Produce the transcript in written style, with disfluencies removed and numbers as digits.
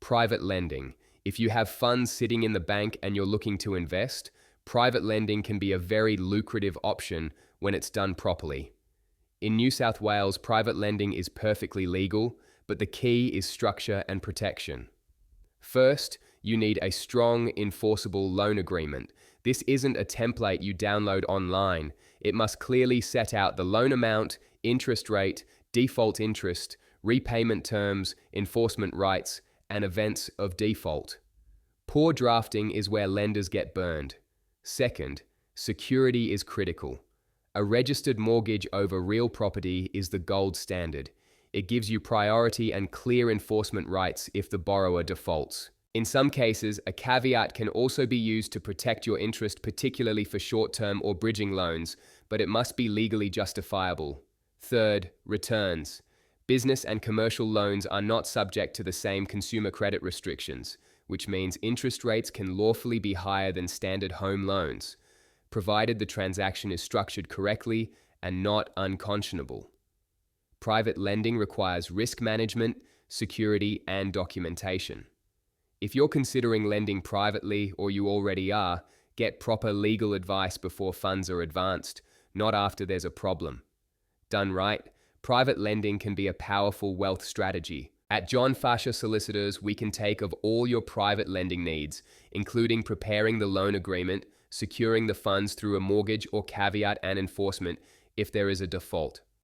Private lending. If you have funds sitting in the bank and you're looking to invest, private lending can be a very lucrative option when it's done properly. In New South Wales, private lending is perfectly legal, but the key is structure and protection. First, you need a strong, enforceable loan agreement. This isn't a template you download online. It must clearly set out the loan amount, interest rate, default interest, repayment terms, enforcement rights, and events of default. Poor drafting is where lenders get burned. Second, security is critical. A registered mortgage over real property is the gold standard. It gives you priority and clear enforcement rights if the borrower defaults. In some cases, a caveat can also be used to protect your interest, particularly for short-term or bridging loans, but it must be legally justifiable. Third, returns. Business and commercial loans are not subject to the same consumer credit restrictions, which means interest rates can lawfully be higher than standard home loans, provided the transaction is structured correctly and not unconscionable. Private lending requires risk management, security, and documentation. If you're considering lending privately, or you already are, get proper legal advice before funds are advanced, not after there's a problem. Done right, private lending can be a powerful wealth strategy. At Fasha Solicitors, we can take of all your private lending needs, including preparing the loan agreement, securing the funds through a mortgage or caveat and enforcement if there is a default.